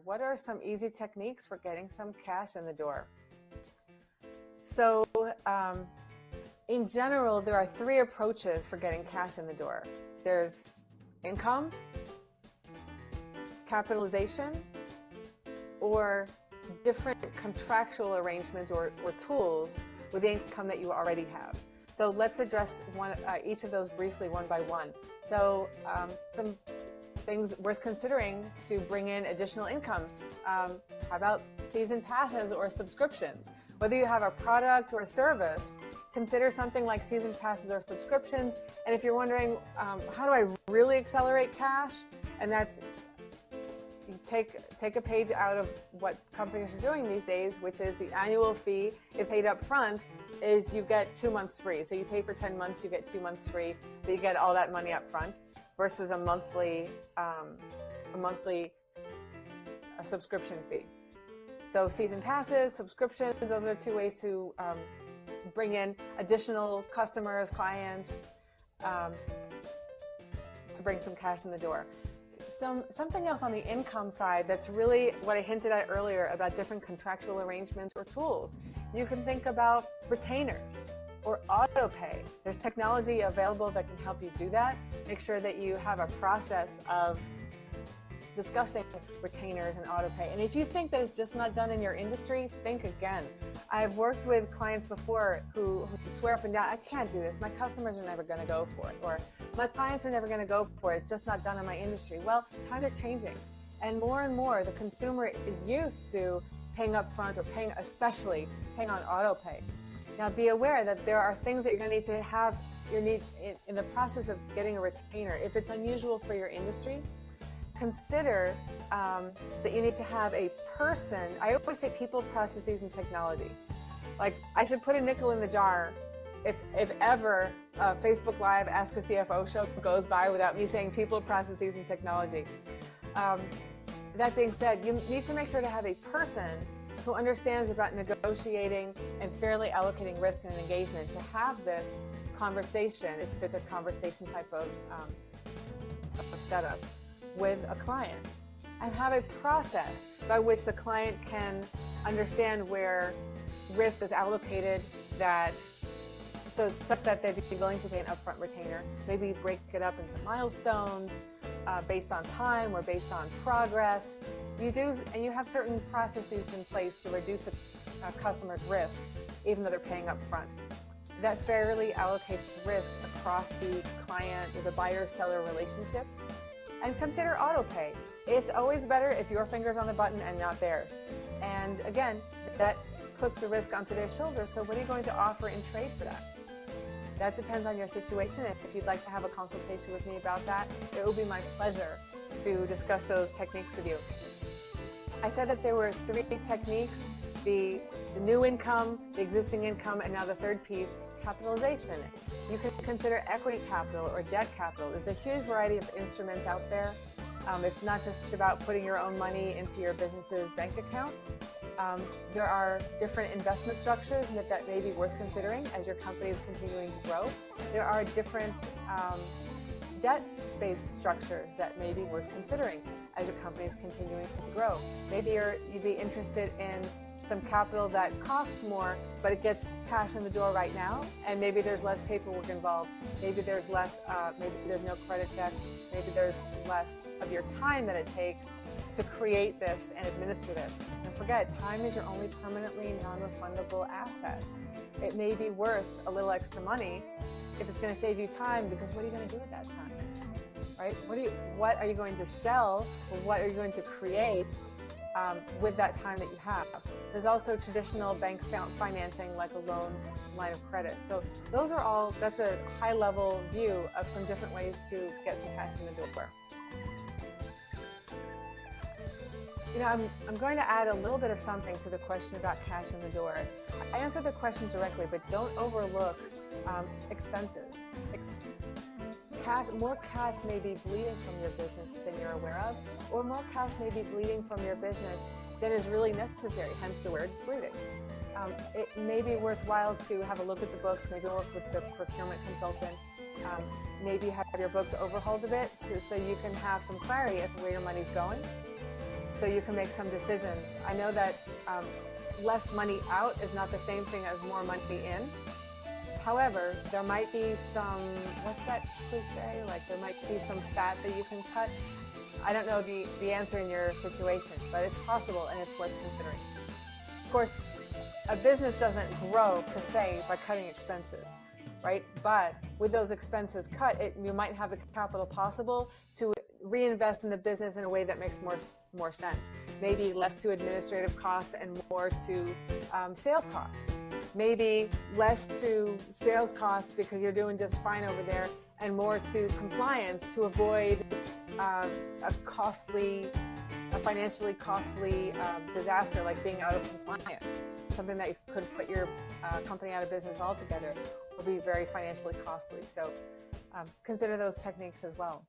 what are some easy techniques for getting some cash in the door? So in general, there are 3 approaches for getting cash in the door. There's income, capitalization, or different contractual arrangements or tools with the income that you already have. So let's address each of those briefly one by one. So some things worth considering to bring in additional income. How about season passes or subscriptions? Whether you have a product or a service, consider something like season passes or subscriptions. And if you're wondering, how do I really accelerate cash? And that's, you take a page out of what companies are doing these days, which is the annual fee, if paid up front, is you get 2 months free. So you pay for 10 months, you get 2 months free, but you get all that money up front versus a monthly subscription fee. So season passes, subscriptions, those are 2 ways to bring in additional customers, clients, to bring some cash in the door. Something else on the income side that's really what I hinted at earlier about different contractual arrangements or tools. You can think about retainers or auto pay. There's technology available that can help you do that. Make sure that you have a process of discussing retainers and auto pay. And if you think that it's just not done in your industry, think again. I've worked with clients before who swear up and down, I can't do this. My customers are never going to go for it. Or my clients are never going to go for it. It's just not done in my industry. Well, times are changing. And more, the consumer is used to paying up front or especially paying on auto pay. Now, be aware that there are things that you're going to need to have in the process of getting a retainer. If it's unusual for your industry, consider that you need to have a person. I always say people, processes, and technology. Like, I should put a nickel in the jar if ever a Facebook Live Ask a CFO show goes by without me saying people, processes, and technology. That being said, you need to make sure to have a person who understands about negotiating and fairly allocating risk and engagement to have this conversation, if it's a conversation type of setup, with a client, and have a process by which the client can understand where risk is allocated, such that they'd be willing to pay an upfront retainer. Maybe break it up into milestones based on time or based on progress. And you have certain processes in place to reduce the customer's risk, even though they're paying upfront. That fairly allocates risk across the client or the buyer-seller relationship. And consider auto pay. It's always better if your finger's on the button and not theirs. And again, that puts the risk onto their shoulders. So what are you going to offer in trade for that? That depends on your situation. If you'd like to have a consultation with me about that, it will be my pleasure to discuss those techniques with you. I said that there were 3 techniques: the new income, the existing income, and now the third piece, capitalization. You can consider equity capital or debt capital. There's a huge variety of instruments out there. It's not just about putting your own money into your business's bank account. There are different investment structures that may be worth considering as your company is continuing to grow. There are different debt-based structures that may be worth considering as your company is continuing to grow. Maybe you'd be interested in some capital that costs more, but it gets cash in the door right now, and maybe there's less paperwork involved. Maybe there's maybe there's no credit check. Maybe there's less of your time that it takes to create this and administer this. And forget, time is your only permanently non-refundable asset. It may be worth a little extra money if it's going to save you time, because what are you going to do with that time, right? What are you going to sell, or what are you going to create with that time that you have? There's also traditional bank financing, like a loan line of credit. So that's a high level view of some different ways to get some cash in the door. I'm going to add a little bit of something to the question about cash in the door. I answered the question directly, but don't overlook expenses. More cash may be bleeding from your business than you're aware of, or more cash may be bleeding from your business than is really necessary, hence the word bleeding. It may be worthwhile to have a look at the books, maybe work with the procurement consultant, maybe have your books overhauled a bit so you can have some clarity as to where your money's going. so you can make some decisions. I know that less money out is not the same thing as more money in. However, there might be some, what's that cliche? Like there might be some fat that you can cut. I don't know the answer in your situation, but it's possible and it's worth considering. Of course, a business doesn't grow per se by cutting expenses, right? But with those expenses cut, you might have the capital possible to reinvest in the business in a way that makes more sense. Maybe less to administrative costs and more to sales costs. Maybe less to sales costs because you're doing just fine over there, and more to compliance to avoid a financially costly disaster like being out of compliance. Something that could put your company out of business altogether will be very financially costly. So consider those techniques as well.